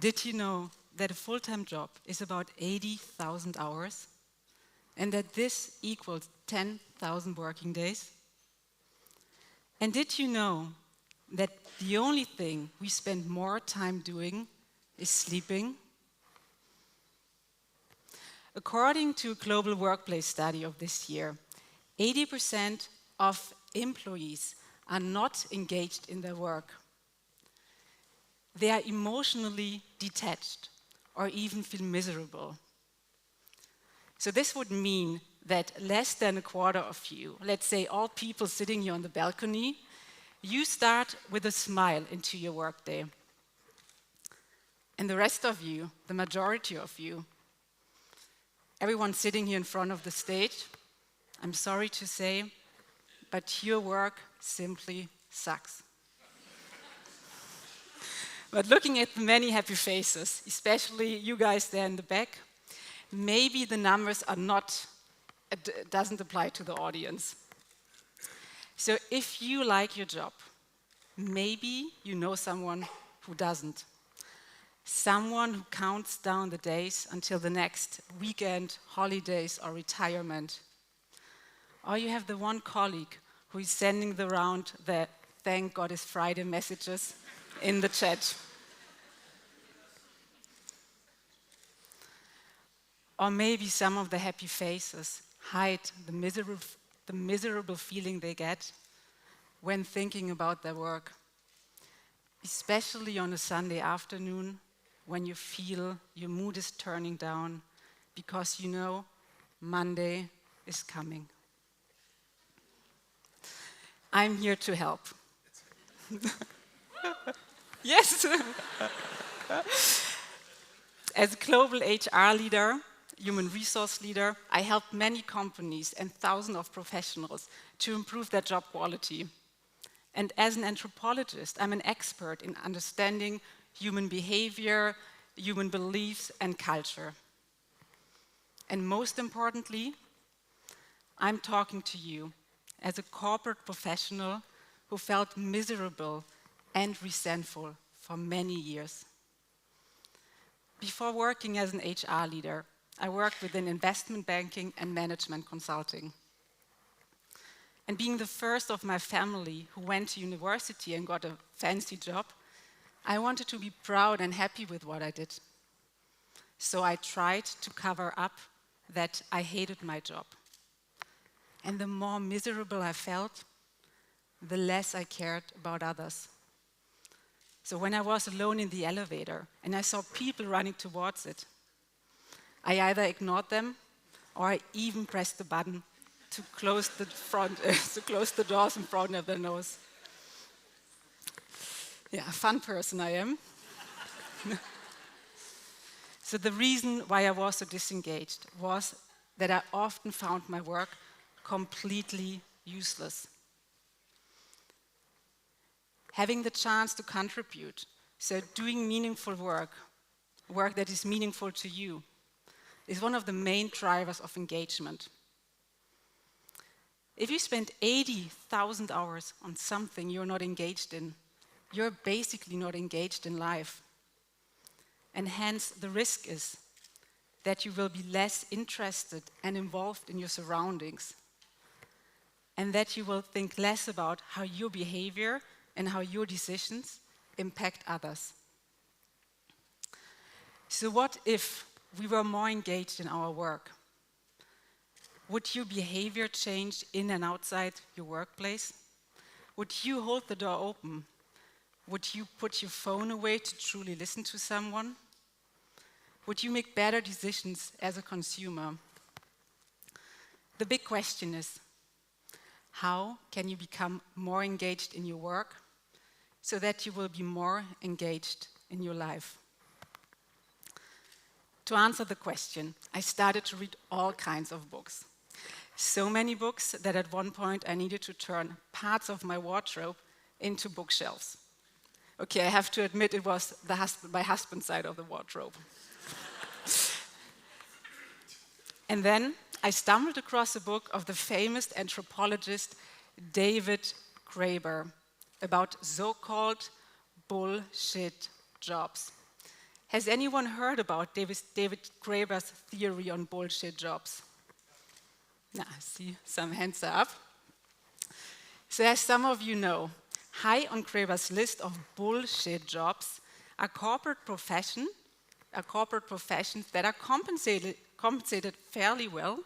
did you know that a full-time job is about 80,000 hours? And that this equals 10,000 working days? And did you know that the only thing we spend more time doing is sleeping? According to a global workplace study of this year, 80% of employees are not engaged in their work. They are emotionally detached or even feel miserable. So this would mean that less than a quarter of you, let's say all people sitting here on the balcony, you start with a smile into your workday. And the rest of you, the majority of you, everyone sitting here in front of the stage, I'm sorry to say, but your work simply sucks. But looking at the many happy faces, especially you guys there in the back, maybe the numbers are not, it doesn't apply to the audience. So if you like your job, maybe you know someone who doesn't. Someone who counts down the days until the next weekend, holidays, or retirement. Or you have the one colleague who is sending around the "Thank God it's Friday" messages in the chat. Or maybe some of the happy faces hide the miserable feeling they get when thinking about their work, especially on a Sunday afternoon when you feel your mood is turning down because you know Monday is coming. I'm here to help. Yes. As a global HR leader, human resource leader, I help many companies and thousands of professionals to improve their job quality. And as an anthropologist, I'm an expert in understanding human behavior, human beliefs, and culture. And most importantly, I'm talking to you as a corporate professional who felt miserable and resentful for many years. Before working as an HR leader, I worked within investment banking and management consulting. And being the first of my family who went to university and got a fancy job, I wanted to be proud and happy with what I did. So I tried to cover up that I hated my job. And the more miserable I felt, the less I cared about others. So when I was alone in the elevator and I saw people running towards it, I either ignored them or I even pressed the button to close the doors in front of their nose. Yeah, a fun person I am. So the reason why I was so disengaged was that I often found my work completely useless. Having the chance to contribute, so doing meaningful work that is meaningful to you, is one of the main drivers of engagement. If you spend 80,000 hours on something you're not engaged in, you're basically not engaged in life. And hence, the risk is that you will be less interested and involved in your surroundings, and that you will think less about how your behavior and how your decisions impact others. So what if we were more engaged in our work? Would your behavior change in and outside your workplace? Would you hold the door open? Would you put your phone away to truly listen to someone? Would you make better decisions as a consumer? The big question is, how can you become more engaged in your work so that you will be more engaged in your life? To answer the question, I started to read all kinds of books. So many books that at one point I needed to turn parts of my wardrobe into bookshelves. Okay, I have to admit it was my husband's side of the wardrobe. And then I stumbled across a book of the famous anthropologist David Graeber about so-called bullshit jobs. Has anyone heard about David Graeber's theory on bullshit jobs? Nah, I see some hands are up. So as some of you know, high on Graeber's list of bullshit jobs are corporate professions that are compensated fairly well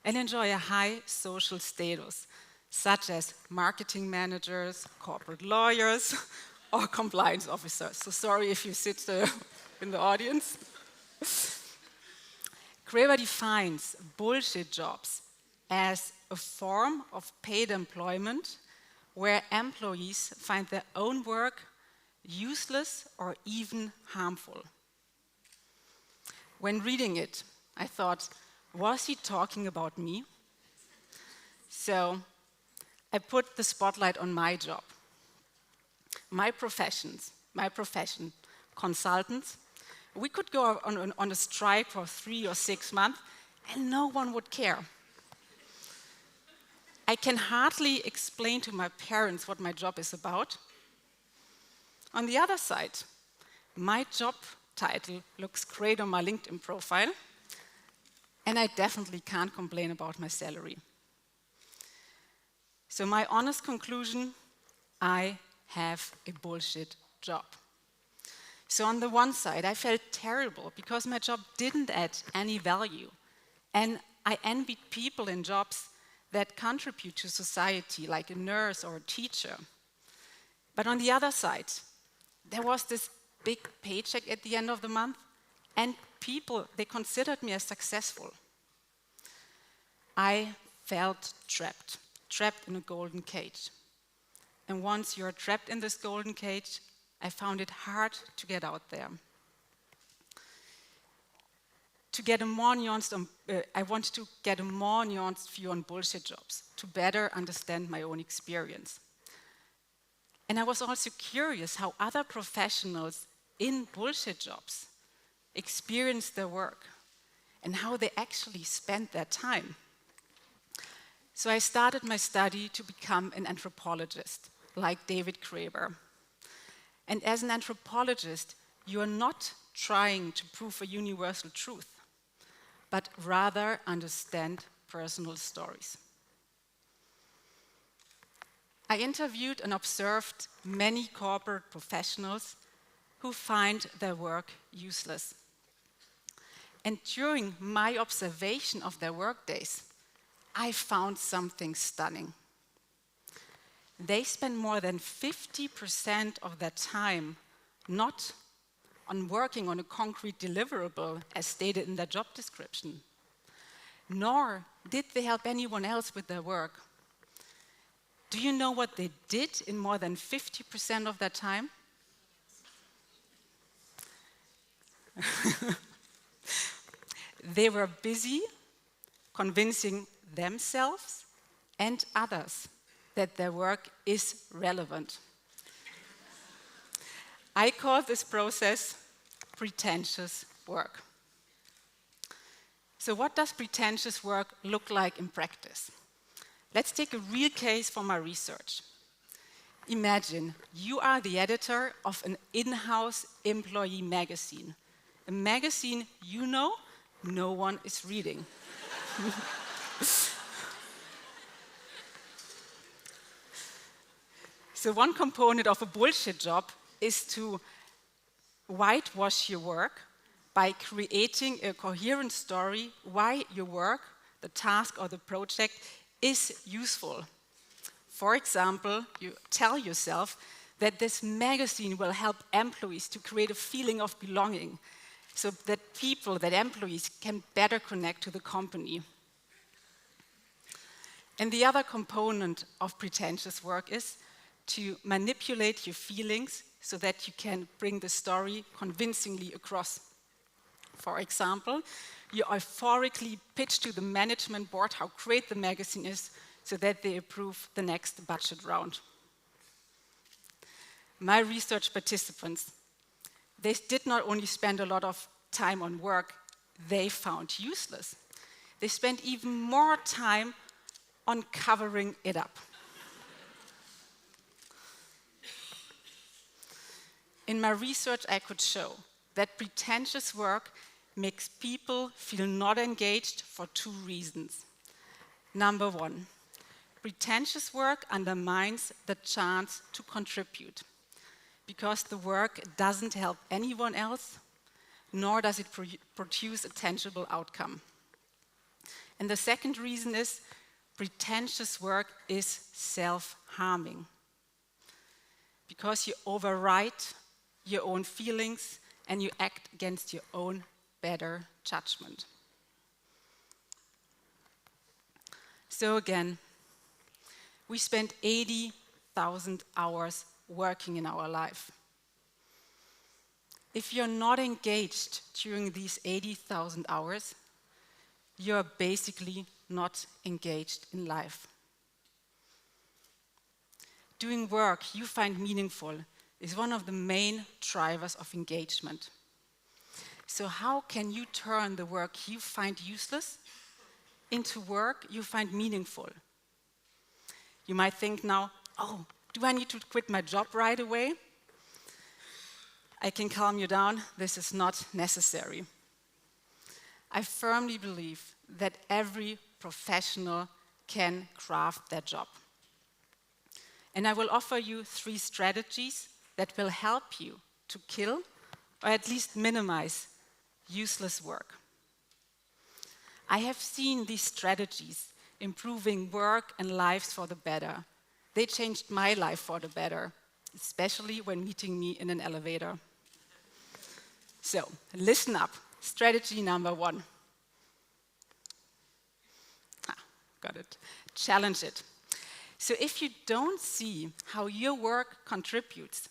and enjoy a high social status, such as marketing managers, corporate lawyers, or compliance officers. So sorry if you sit in the audience. Graeber defines bullshit jobs as a form of paid employment where employees find their own work useless or even harmful. When reading it, I thought, was he talking about me? So I put the spotlight on my job. My profession, consultants, we could go on a strike for 3 or 6 months and no one would care. I can hardly explain to my parents what my job is about. On the other side, my job title looks great on my LinkedIn profile, and I definitely can't complain about my salary. So my honest conclusion, I have a bullshit job. So on the one side, I felt terrible because my job didn't add any value, and I envied people in jobs that contribute to society, like a nurse or a teacher. But on the other side, there was this big paycheck at the end of the month, and people, they considered me as successful. I felt trapped in a golden cage. And once you're trapped in this golden cage, I found it hard to get out there. I wanted to get a more nuanced view on bullshit jobs to better understand my own experience. And I was also curious how other professionals in bullshit jobs experience their work and how they actually spend their time. So I started my study to become an anthropologist, like David Graeber. And as an anthropologist, you are not trying to prove a universal truth, but rather understand personal stories. I interviewed and observed many corporate professionals who find their work useless. And during my observation of their workdays, I found something stunning. They spend more than 50% of their time not on working on a concrete deliverable as stated in their job description, nor did they help anyone else with their work. Do you know what they did in more than 50% of their time? They were busy convincing themselves and others that their work is relevant. I call this process pretentious work. So what does pretentious work look like in practice? Let's take a real case from my research. Imagine you are the editor of an in-house employee magazine, a magazine you know no one is reading. So one component of a bullshit job is to whitewash your work by creating a coherent story why your work, the task or the project is useful. For example, you tell yourself that this magazine will help employees to create a feeling of belonging so that employees can better connect to the company. And the other component of pretentious work is to manipulate your feelings so that you can bring the story convincingly across. For example, you euphorically pitch to the management board how great the magazine is so that they approve the next budget round. My research participants, they did not only spend a lot of time on work they found useless, they spent even more time on covering it up. In my research, I could show that pretentious work makes people feel not engaged for 2 reasons. Number 1, pretentious work undermines the chance to contribute because the work doesn't help anyone else, nor does it produce a tangible outcome. And the second reason is pretentious work is self-harming because you overwrite your own feelings and you act against your own better judgment. So again, we spend 80,000 hours working in our life. If you're not engaged during these 80,000 hours, you're basically not engaged in life. Doing work you find meaningful is one of the main drivers of engagement. So how can you turn the work you find useless into work you find meaningful? You might think now, oh, do I need to quit my job right away? I can calm you down, this is not necessary. I firmly believe that every professional can craft their job. And I will offer you 3 strategies that will help you to kill or at least minimize useless work. I have seen these strategies improving work and lives for the better. They changed my life for the better, especially when meeting me in an elevator. So, listen up. Strategy number 1. Got it. Challenge it. So if you don't see how your work contributes,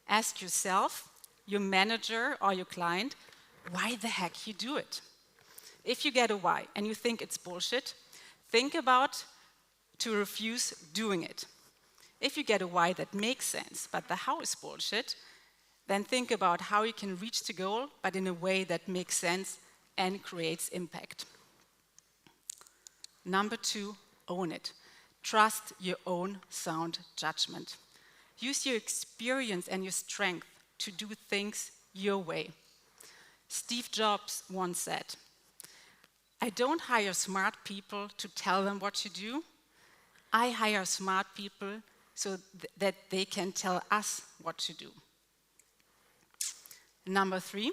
ask yourself, your manager or your client, why the heck you do it. If you get a why and you think it's bullshit, think about to refuse doing it. If you get a why that makes sense, but the how is bullshit, then think about how you can reach the goal, but in a way that makes sense and creates impact. Number 2, own it. Trust your own sound judgment. Use your experience and your strength to do things your way. Steve Jobs once said, I don't hire smart people to tell them what to do. I hire smart people so that they can tell us what to do. Number 3,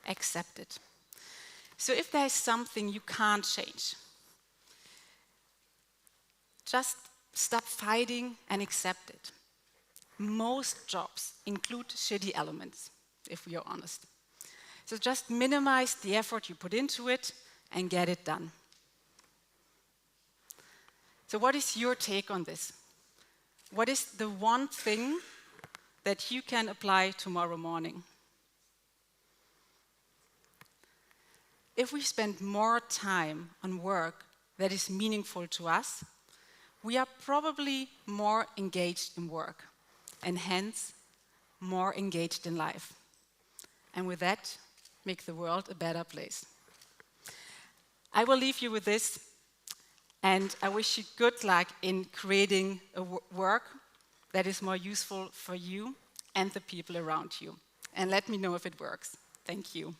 accept it. So if there is something you can't change, just stop fighting and accept it. Most jobs include shitty elements, if we are honest. So just minimize the effort you put into it and get it done. So what is your take on this? What is the one thing that you can apply tomorrow morning? If we spend more time on work that is meaningful to us, we are probably more engaged in work and hence more engaged in life. And with that, make the world a better place. I will leave you with this, and I wish you good luck in creating a work that is more useful for you and the people around you. And let me know if it works. Thank you.